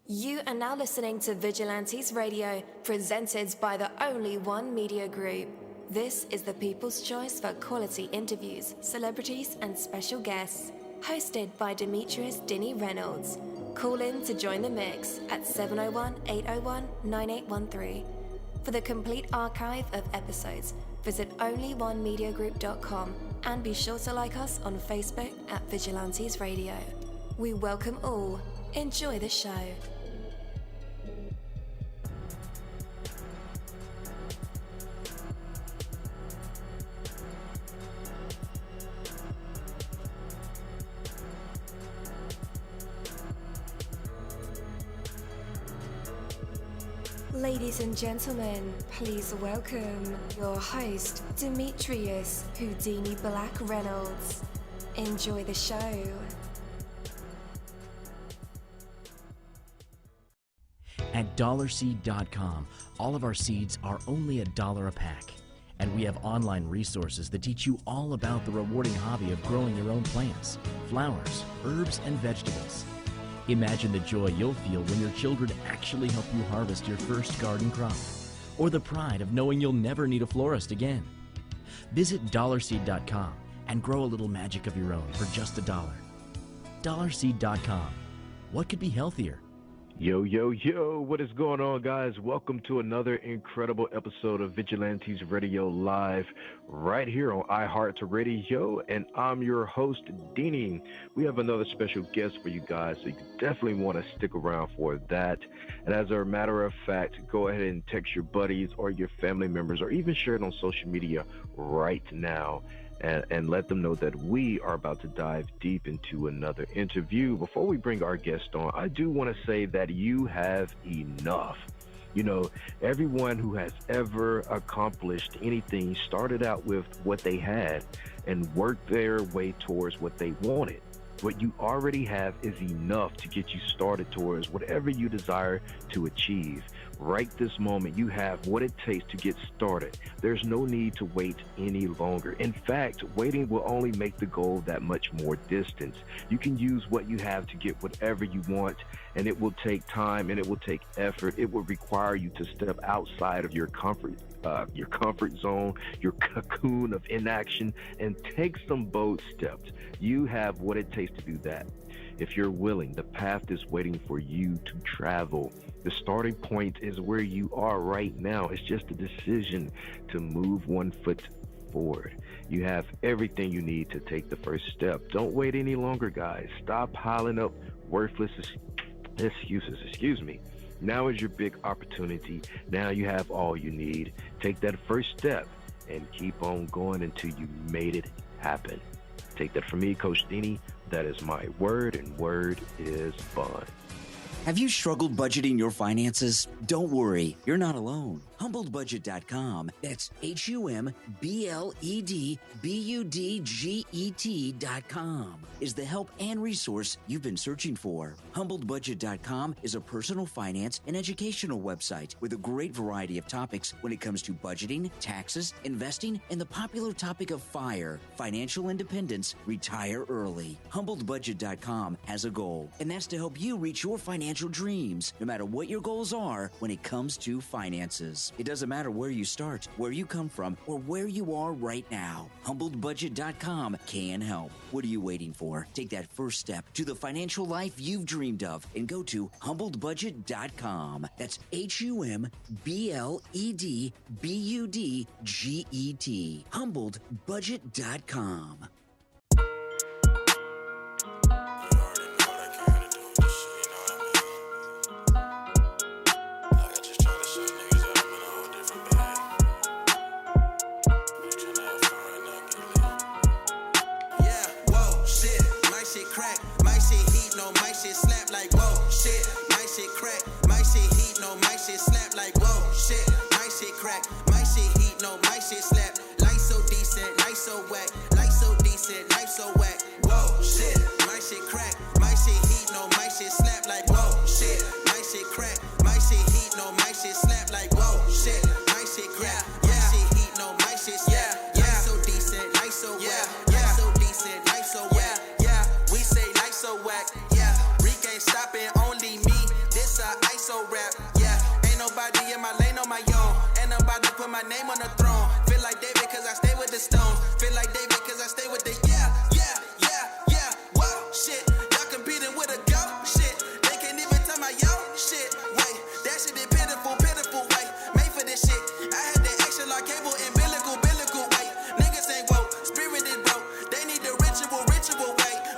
You are now listening to Vigilantes Radio, presented by the Only One Media Group. This is the people's choice for quality interviews, celebrities, and special guests. Hosted by Demetrius Dinny Reynolds. Call in to join the mix at 701-801-9813. For the complete archive of episodes, visit onlyonemediagroup.com and be sure to like us on Facebook at Vigilantes Radio. We welcome all. Enjoy the show. Ladies and gentlemen, please welcome your host, Demetrius Houdini Black Reynolds. Enjoy the show. At dollarseed.com, all of our seeds are only $1 a pack. And we have online resources that teach you all about the rewarding hobby of growing your own plants, flowers, herbs, and vegetables. Imagine the joy you'll feel when your children actually help you harvest your first garden crop, or the pride of knowing you'll never need a florist again. Visit dollarseed.com and grow a little magic of your own for just $1. Dollarseed.com. What could be healthier? Yo, yo, yo, what is going on, guys? Welcome to another incredible episode of Vigilantes Radio Live right here on iHeartRadio, and I'm your host, Deanie. We have another special guest for you guys, so you definitely want to stick around for that. And as a matter of fact, go ahead and text your buddies or your family members or even share it on social media right now. And let them know that we are about to dive deep into another interview. Before we bring our guest on, I do want to say that you have enough. You know, everyone who has ever accomplished anything started out with what they had and worked their way towards what they wanted. What you already have is enough to get you started towards whatever you desire to achieve. Right this moment, you have what it takes to get started. There's no need to wait any longer. In fact, waiting will only make the goal that much more distant. You can use what you have to get whatever you want, and it will take time and it will take effort. It will require you to step outside of your comfort zone, your cocoon of inaction, and take some bold steps. You have what it takes to do that. If you're willing, the path is waiting for you to travel. The starting point is where you are right now. It's just a decision to move one foot forward. You have everything you need to take the first step. Don't wait any longer, guys. Stop piling up worthless excuses. Now is your big opportunity. Now you have all you need. Take that first step and keep on going until you made it happen. Take that from me, Coach Deanie. That is my word, and word is bond. Have you struggled budgeting your finances? Don't worry, you're not alone. HumbledBudget.com, that's HumbledBudget.com, is the help and resource you've been searching for. HumbledBudget.com is a personal finance and educational website with a great variety of topics when it comes to budgeting, taxes, investing, and the popular topic of FIRE, financial independence, retire early. HumbledBudget.com has a goal, and that's to help you reach your financial dreams, no matter what your goals are when it comes to finances. It doesn't matter where you start, where you come from, or where you are right now. HumbledBudget.com can help. What are you waiting for? Take that first step to the financial life you've dreamed of and go to HumbledBudget.com. That's HumbledBudget. HumbledBudget.com. We say life so whack, yeah. Rick ain't stopping, only me. This a ISO rap, yeah. Ain't nobody in my lane on my own. Ain't nobody put my name on the throne. Feel like David cause I stay with the Stones. Feel like David cause I stay with the yeah. Whoa, shit. Y'all competing with a go, shit. They can't even tell my yo, shit. Wait, that shit is pitiful, wait. Made for this shit. I had the extra like cable umbilical, wait. Niggas ain't woke, spirit is broke. They need the ritual, wait.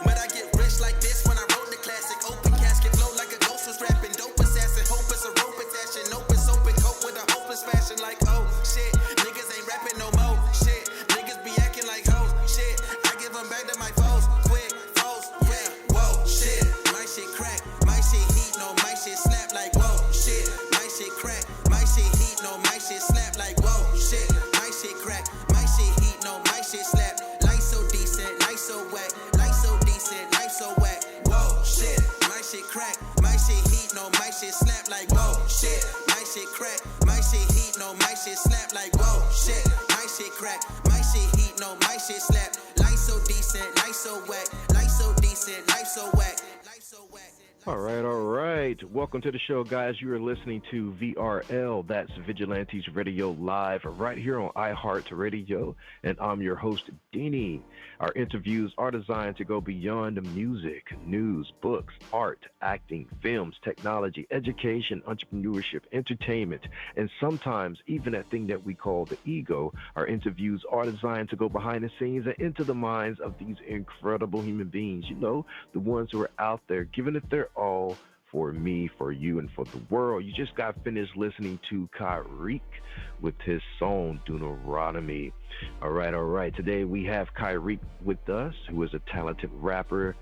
But I get rich like this when I wrote the classic. Open casket, flow like a ghost was rapping. Dope assassin, hope it's a rope attaching. Open open coat with a hopeless fashion like, oh, shit. Niggas ain't rapping no more, shit. Niggas be acting like hoes, shit. I give them back to my foes, quick, foes, yeah, whoa, shit. My shit crack, my shit heat, no, my shit slap like, whoa, shit. My shit crack, my shit heat, no, my shit slap like, whoa, shit. My shit crack, my shit heat, no, my shit slap. Light so decent, light so whack, light so decent, light so whack, whoa, shit. My shit crack, my shit heat, no, my shit slap like, whoa, shit. My shit crack, my shit heat, no, my shit slap like, whoa, shit. My shit crack, my shit heat, no, my shit slap. Light so decent, light so whack, light so decent, light so whack, light so whack. All right. Welcome to the show, guys. You are listening to VRL, that's Vigilantes Radio Live, right here on iHeartRadio, and I'm your host, Deanie. Our interviews are designed to go beyond the music, news, books, art, acting, films, technology, education, entrepreneurship, entertainment, and sometimes even that thing that we call the ego. Our interviews are designed to go behind the scenes and into the minds of these incredible human beings, you know, the ones who are out there giving it their all for me, for you, and for the world. You just got finished listening to Kyriq with his song Deuteronomy. All right. Today we have Kyriq with us, who is a talented rapper,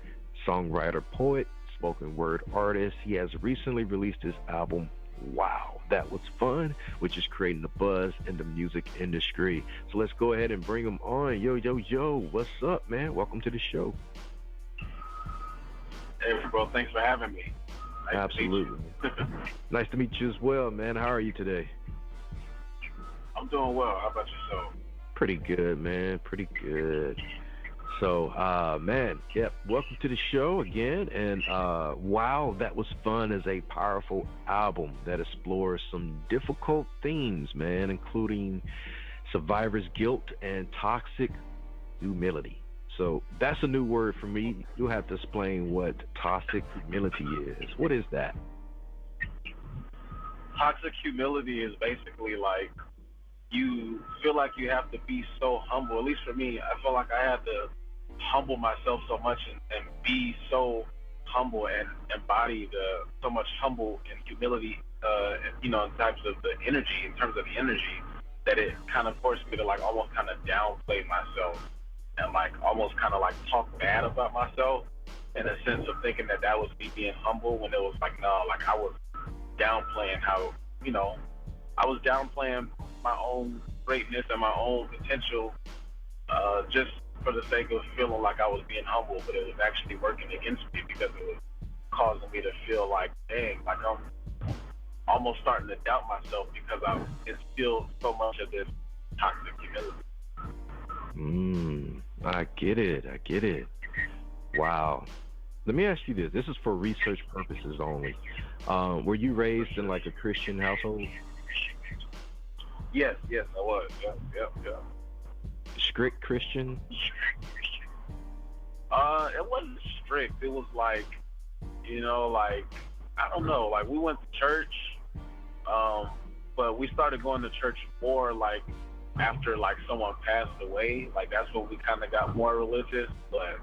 songwriter, poet, spoken word artist. He has recently released his album, Wow, That Was Fun, which is creating a buzz in the music industry. So let's go ahead and bring him on. Yo, what's up, man? Welcome to the show. Hey, bro, thanks for having me. Nice Absolutely. Nice to meet you as well, man. How are you today? I'm doing well. How about yourself? Pretty good, man. Pretty good. So, welcome to the show again. And Wow, That Was Fun is a powerful album that explores some difficult themes, man, including survivor's guilt and toxic humility. So that's a new word for me. You'll have to explain what toxic humility is. What is that? Toxic humility is basically like you feel like you have to be so humble. At least for me, I feel like I had to humble myself so much and be so humble and embody so much humble and humility, in types of the energy, in terms of the energy, that it kind of forced me to like almost kind of downplay myself and like almost kind of like talk bad about myself in a sense of thinking that was me being humble, when it was like, no, like I was downplaying I was downplaying my own greatness and my own potential, just for the sake of feeling like I was being humble, but it was actually working against me because it was causing me to feel like, dang, like I'm almost starting to doubt myself because I instilled so much of this toxic humility. I get it. Wow. Let me ask you this. This is for research purposes only. Were you raised in like a Christian household? Yes, I was. Yeah. Strict Christian? It wasn't strict. It was like, I don't know, like we went to church, but we started going to church more like after like someone passed away. Like that's when we kind of got more religious. But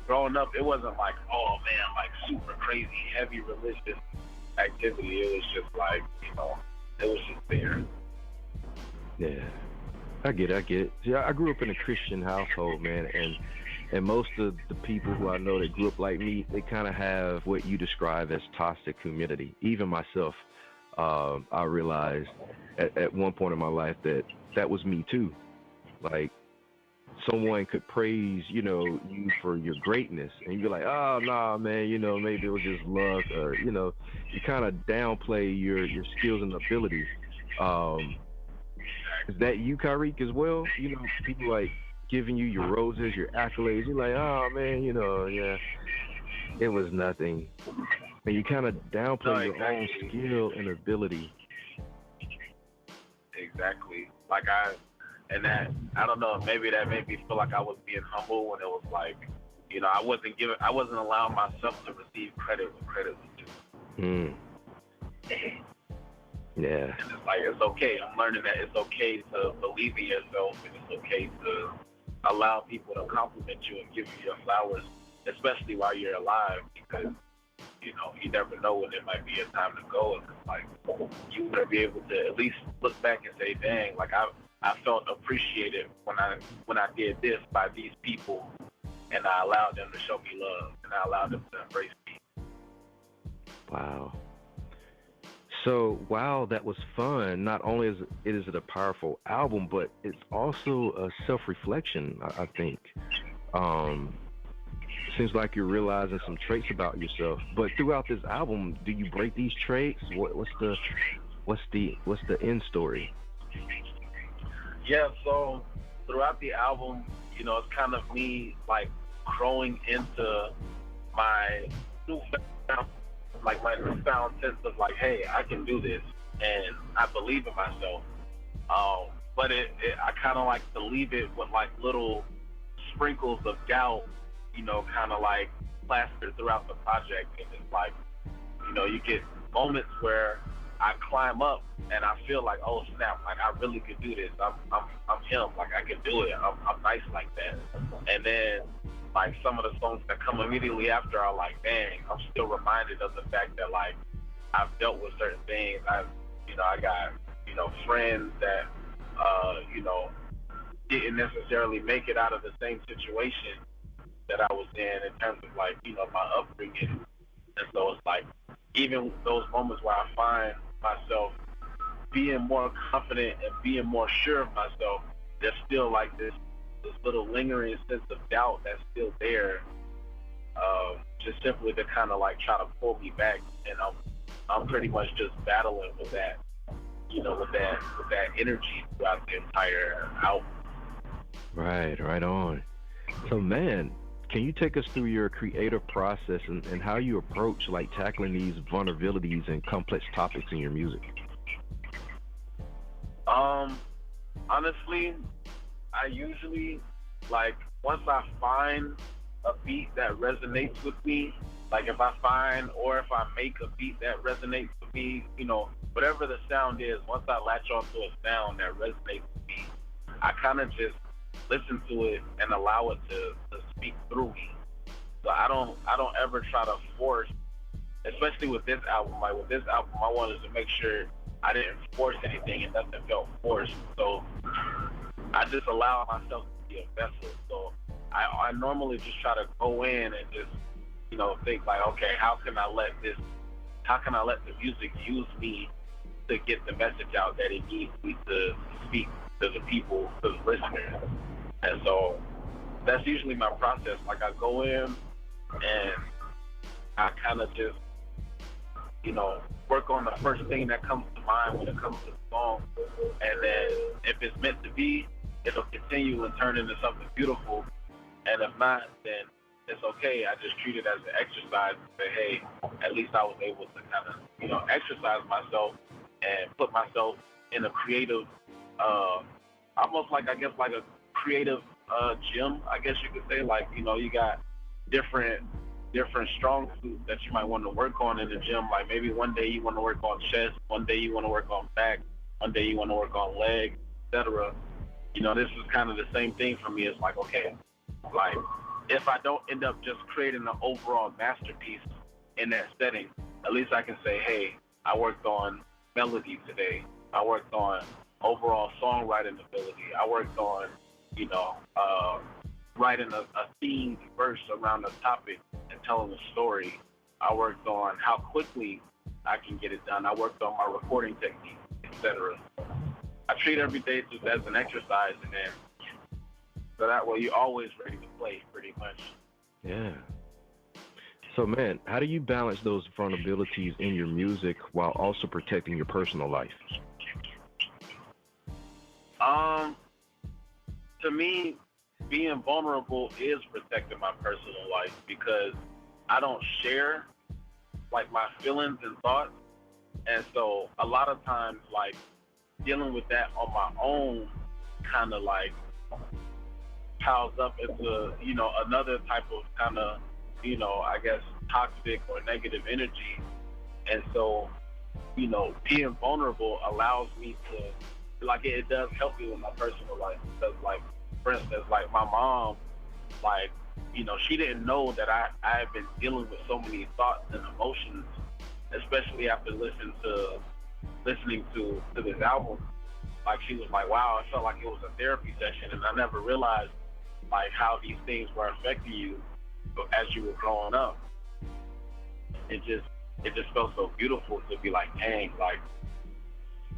growing up, it wasn't like, oh man, like super crazy heavy religious activity. It was just like, it was just there. Yeah, I get it. See, I grew up in a Christian household, man, and most of the people who I know that grew up like me, they kind of have what you describe as toxic humility. Even myself, I realized at one point in my life that was me too. Like someone could praise, you for your greatness, and you'd be like, oh nah, man, maybe it was just luck, or you kind of downplay your skills and abilities. Is that you, Kyriq, as well? People like giving you your roses, your accolades. You're like, oh man, yeah, it was nothing. And you kind of downplay your own exactly. skill and ability. Exactly. Like I don't know, maybe that made me feel like I was being humble when it was like, I wasn't allowing myself to receive credit when credit was due. Mm. Yeah. And it's like, it's okay. I'm learning that it's okay to believe in yourself, and it's okay to allow people to compliment you and give you your flowers, especially while you're alive, because you never know when it might be a time to go. And it's like, you want to be able to at least look back and say, dang, like I felt appreciated when I did this by these people, and I allowed them to show me love, and I allowed them to embrace me. Wow. So while that was fun, not only is it a powerful album, but it's also a self-reflection, I think. Seems like you're realizing some traits about yourself. But throughout this album, do you break these traits? What's the end story? Yeah, so throughout the album, it's kind of me like growing into my newfound sense of like, hey, I can do this, and I believe in myself. But I kind of like to leave it with like little sprinkles of doubt, kind of like plastered throughout the project. And it's like, you get moments where I climb up and I feel like, oh snap, like I really could do this. I'm him, like I can do it. I'm nice like that. And then like some of the songs that come immediately after are like, dang, I'm still reminded of the fact that like I've dealt with certain things. I got, friends that, didn't necessarily make it out of the same situation that I was in terms of like, my upbringing. And so it's like, even those moments where I find myself being more confident and being more sure of myself, there's still like this little lingering sense of doubt that's still there, just simply to kind of like try to pull me back. And I'm pretty much just battling with that, with that energy throughout the entire album. Right on. So man, can you take us through your creative process and how you approach like tackling these vulnerabilities and complex topics in your music? Honestly, I usually, like, once I find a beat that resonates with me, like if I find or if I make a beat that resonates with me, whatever the sound is, once I latch onto a sound that resonates with me, I kind of just listen to it and allow it to speak through me. So I don't ever try to force, especially with this album. Like with this album, I wanted to make sure I didn't force anything and nothing felt forced. So I just allow myself to be a vessel. So I normally just try to go in and just, think like, okay, how can I let the music use me to get the message out that it needs me to speak to the people, to the listeners. And so that's usually my process. Like I go in and I kind of just, work on the first thing that comes to mind when it comes to the song. And then if it's meant to be, it'll continue and turn into something beautiful. And if not, then it's okay. I just treat it as an exercise and say, hey, at least I was able to kind of, exercise myself and put myself in a creative, almost like, I guess, like a creative gym, I guess you could say. Like, you got different strong suits that you might want to work on in the gym. Like maybe one day you want to work on chest, one day you want to work on back, one day you want to work on leg, etc. This is kind of the same thing for me. It's like, okay, like if I don't end up just creating an overall masterpiece in that setting, at least I can say, hey, I worked on melody today. I worked on overall songwriting ability. I worked on, writing a themed verse around a topic and telling a story. I worked on how quickly I can get it done. I worked on my recording technique, etc. I treat every day just as an exercise, and then so that way you're always ready to play, pretty much. Yeah. So, man, how do you balance those vulnerabilities in your music while also protecting your personal life? To me, being vulnerable is protecting my personal life because I don't share like my feelings and thoughts. And so a lot of times, like, dealing with that on my own kind of like piles up into, you know, another type of kind of, you know, I guess toxic or negative energy. And so, you know, being vulnerable allows me to, like, it does help me with my personal life. Because, like, for instance, like my mom, like, you know, she didn't know that I had been dealing with so many thoughts and emotions, especially after listening to this album. Like, she was like, wow, it felt like it was a therapy session, and I never realized, like, how these things were affecting you as you were growing up. It just felt so beautiful to be like, dang, like,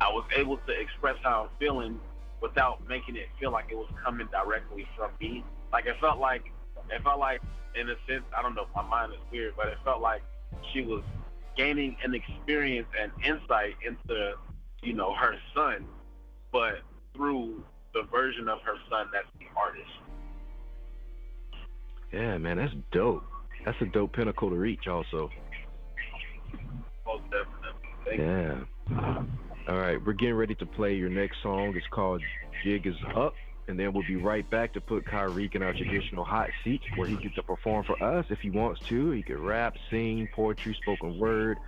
I was able to express how I'm feeling without making it feel like it was coming directly from me. Like, it felt like, in a sense, I don't know if my mind is weird, but it felt like she was gaining an experience and insight into, you know, her son, but through the version of her son that's the artist. Yeah, man, that's dope. That's a dope pinnacle to reach also. Most definitely. Yeah. All right, we're getting ready to play your next song. It's called Jig-is-up. And then we'll be right back to put Kyriq in our traditional hot seat where he gets to perform for us if he wants to. He could rap, sing, poetry, spoken word,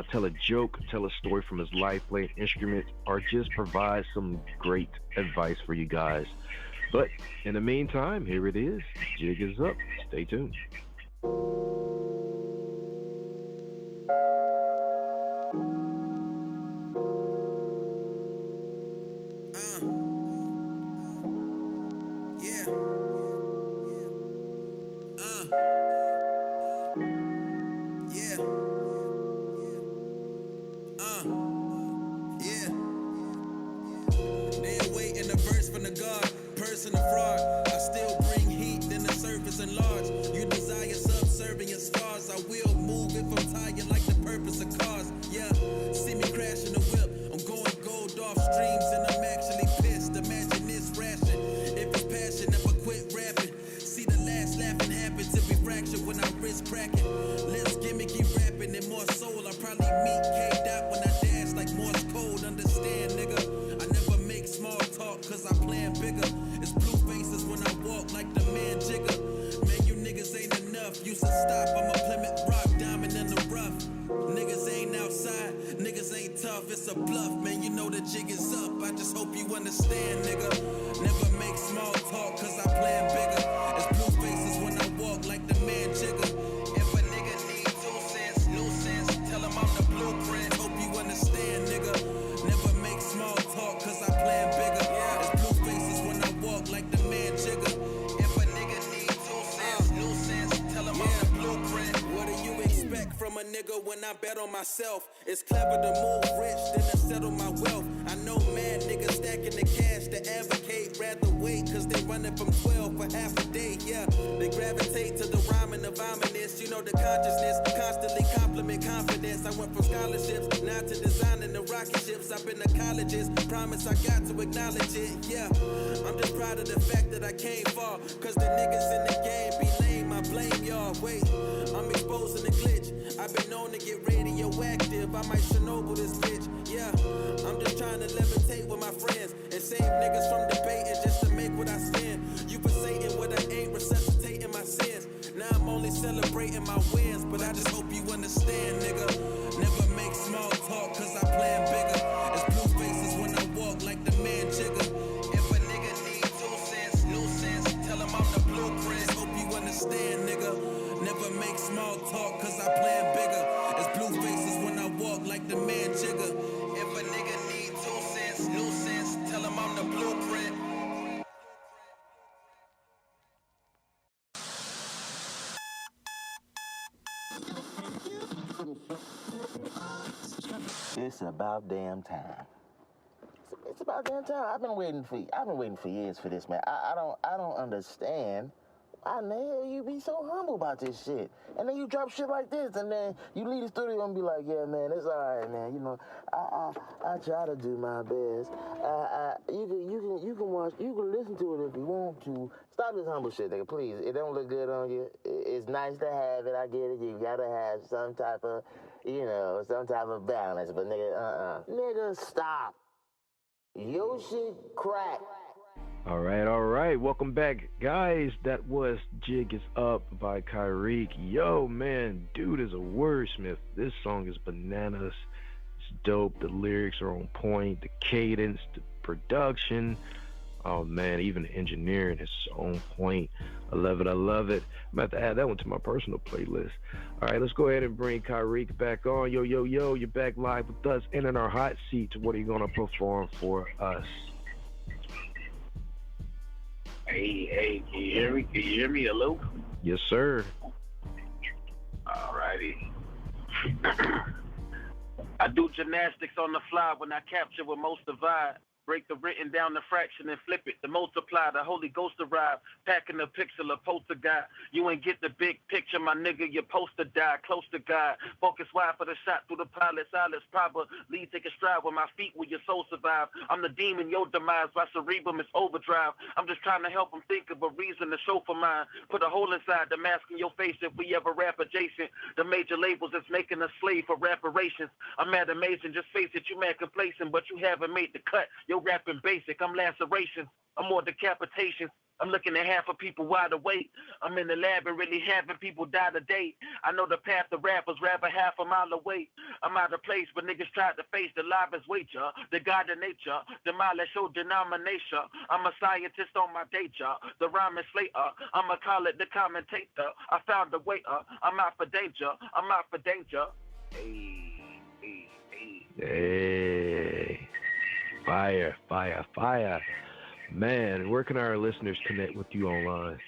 tell a joke, tell a story from his life, play an instrument, or just provide some great advice for you guys. But in the meantime, here it is. Jig is up. Stay tuned. It's a bluff, man, you know the jig is up. I just hope you understand, nigga. Never make small talk, cause I plan bigger. It's blue faces when I walk like the man jigger. If a nigga need 2 cents, new sense, tell him I'm the blueprint. Hope you understand, nigga. Never make small talk, cause I plan bigger. It's blue faces when I walk like the man jigger. If a nigga need 2 cents, new sense, tell him I'm the blueprint. What do you expect from a nigga when I bet on myself? It's clever to move rich than to settle my wealth. I know mad niggas stacking the cash to advocate, rather wait, cause they running from 12 for half a day, yeah. They gravitate to the rhyming of ominous, you know the consciousness, constantly compliment confidence. I went from scholarships, now to designing the rocket ships. I've been to colleges, promise I got to acknowledge it, yeah. I'm just proud of the fact that I came far, cause the niggas in the game be lame, I blame y'all. Wait, I'm exposing the glitch. I've been known to get radioactive, I might Chernobyl this bitch, yeah. I'm just trying to levitate with my friends and save niggas from debating just to make what I spend. You forsaking what I ain't, resuscitating my sins. Now I'm only celebrating my wins, but I just hope you understand, nigga. Never make small talk, cause I plan bigger. It's blue faces when I walk like the man jigger. If a nigga need 2 cents, new sense, tell him I'm the blueprint. Hope you understand, nigga. Never make small talk, cause I plan bigger. It's blue faces when I walk like the man jigger. If a nigga need 2 cents, new sense, tell him I'm the blueprint. It's about damn time. It's about damn time. I've been waiting for years for this, man. I don't understand Why in the hell you be so humble about this shit? And then you drop shit like this, and then you leave the studio and be like, yeah, man, it's all right, man. You know, I try to do my best. You can watch, you can listen to it if you want to. Stop this humble shit, nigga, please. It don't look good on you. It's nice to have it, I get it. You gotta have some type of, some type of balance. But nigga, Nigga, stop. Your shit crack. All right. Welcome back, guys. That was Jig-is-up by Kyriq. Yo, man, dude is a wordsmith. This song is bananas. It's dope. The lyrics are on point. The cadence, the production. Oh, man, even the engineering is on point. I love it. I'm about to add that one to my personal playlist. All right, let's go ahead and bring Kyriq back on. Yo, you're back live with us and in our hot seat. What are you going to perform for us? Hey, can you hear me? Can you hear me? Hello? Yes, sir. Alrighty. I do gymnastics on the fly when I capture what most divide. Break the written down the fraction and flip it. The multiply, the Holy Ghost arrive. Packing the pixel, a poster guy. You ain't get the big picture, my nigga. You're supposed to die. Close to God. Focus wide for the shot through the pilot. Silence proper. Lead, take a stride with my feet where your soul survive. I'm the demon, your demise. My cerebrum is overdrive. I'm just trying to help them think of a reason to show for mine. Put a hole inside the mask in your face if we ever rap adjacent. The major labels that's making a slave for reparations. I'm mad amazing. Just face it, you mad complacent, but you haven't made the cut. You're rapping basic, I'm lacerations, I'm more decapitations. I'm looking at half of people wide awake. I'm in the lab and really having people die today. I know the path of rappers, rapper half a mile away. I'm out of place, but niggas tried to face the livest wager. The God of nature, demolish your denomination. I'm a scientist on my day job. The rhyme is slater. I'ma call it the commentator. I found a way up. I'm out for danger. I'm out for danger. Hey. Fire. Man, where can our listeners connect with you online?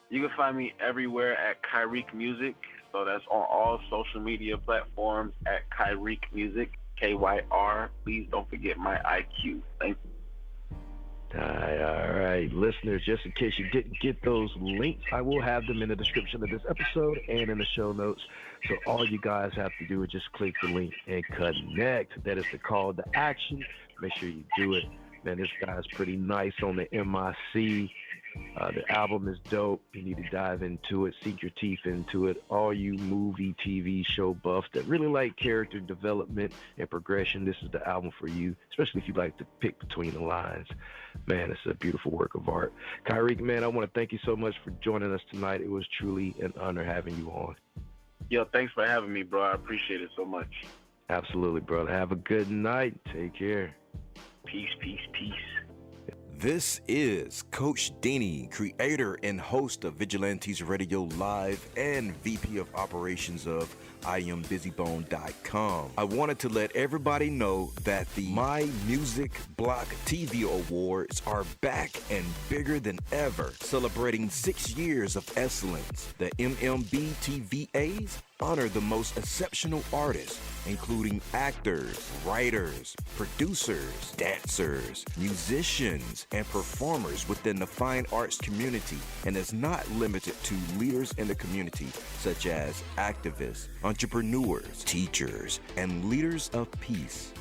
You can find me everywhere at Kyriq Music. So that's on all social media platforms at Kyriq Music, KYR. Please don't forget my IQ. Thank you. All right, listeners, just in case you didn't get those links, I will have them in the description of this episode and in the show notes. So all you guys have to do is just click the link and connect. That is the call to action. Make sure you do it. Man, this guy's pretty nice on the MIC. The album is dope. You need to dive into it, sink your teeth into it. All you movie, TV show buffs that really like character development and progression, this is the album for you, especially if you like to pick between the lines. Man, it's a beautiful work of art. Kyriq, man, I want to thank you so much for joining us tonight. It was truly an honor having you on. Yo, thanks for having me, bro. I appreciate it so much. Absolutely, brother. Have a good night. Take care. Peace. This is Coach Dini, creator and host of Vigilantes Radio Live and VP of Operations of IamBusyBone.com. I wanted to let everybody know that the My Music Block TV Awards are back and bigger than ever, celebrating 6 years of excellence. The MMBTVAs honor the most exceptional artists, including actors, writers, producers, dancers, musicians, and performers within the fine arts community, and is not limited to leaders in the community such as activists, entrepreneurs, teachers, and leaders of peace.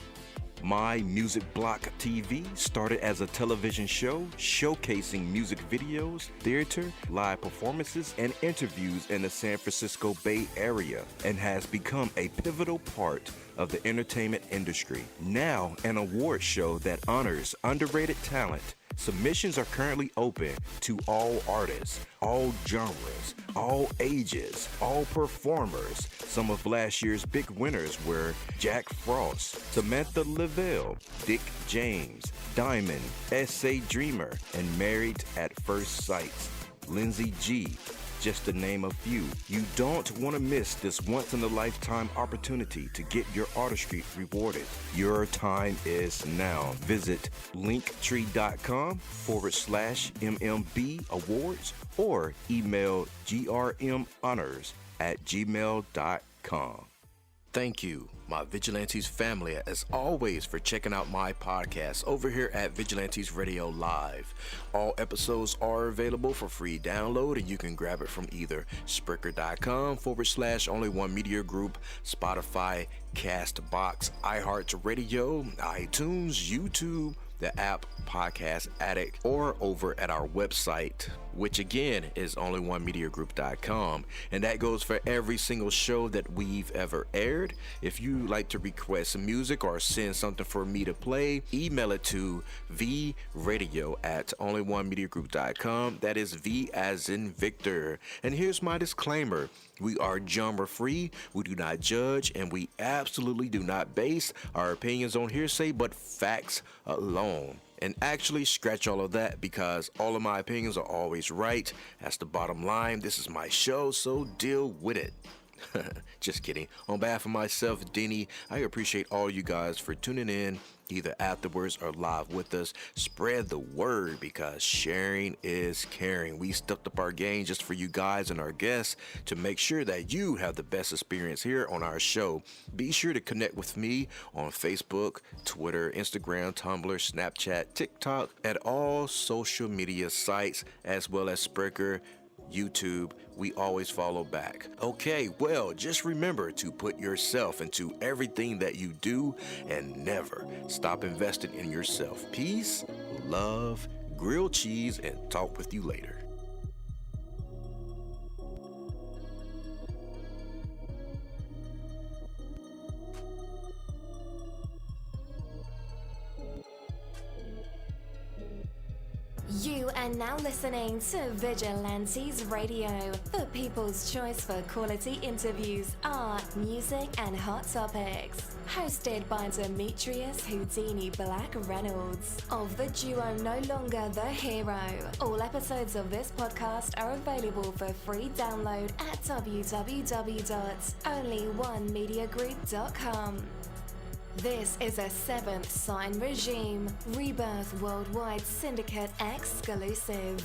My Music Block TV started as a television show showcasing music videos, theater, live performances, and interviews in the San Francisco Bay Area, and has become a pivotal part of the entertainment industry. Now, an award show that honors underrated talent. Submissions are currently open to all artists, all genres, all ages, all performers. Some of last year's big winners were Jack Frost, Samantha Lavelle, Dick James, Diamond, S.A. Dreamer, and Married at First Sight, Lindsay G., just to name a few. You don't want to miss this once-in-a-lifetime opportunity to get your artistry rewarded. Your time is now. Visit linktree.com/MMB Awards or email grmhonors@gmail.com. Thank you, my Vigilantes family, as always, for checking out my podcast over here at Vigilantes Radio Live. All episodes are available for free download, and you can grab it from either Spreaker.com/Only One Media Group, Spotify, Castbox, iHeartRadio, iTunes, YouTube, the app Podcast Addict, or over at our website, which again is onlyonemediagroup.com, and that goes for every single show that we've ever aired. If you like to request some music or send something for me to play, email it to vradio@onlyonemediagroup.com. That is V as in Victor. And here's my disclaimer: we are genre free, we do not judge, and we absolutely do not base our opinions on hearsay but facts alone. And actually, scratch all of that, because all of my opinions are always right. That's the bottom line. This is my show, so deal with it. Just kidding. On behalf of myself, Denny, I appreciate all you guys for tuning in, either afterwards or live with us. Spread the word, because sharing is caring. We stepped up our game just for you guys and our guests to make sure that you have the best experience here on our show. Be sure to connect with me on Facebook, Twitter, Instagram, Tumblr, Snapchat, TikTok, at all social media sites, as well as Spreaker, YouTube. We always follow back. Okay, well, just remember to put yourself into everything that you do and never stop investing in yourself. Peace, love, grilled cheese, and talk with you later. You are now listening to Vigilantes Radio, the people's choice for quality interviews, art, music, and hot topics. Hosted by Demetrius Houdini Black Reynolds of the duo No Longer the Hero. All episodes of this podcast are available for free download at www.onlyonemediagroup.com. This is a Seventh Sign Regime Rebirth Worldwide Syndicate exclusive.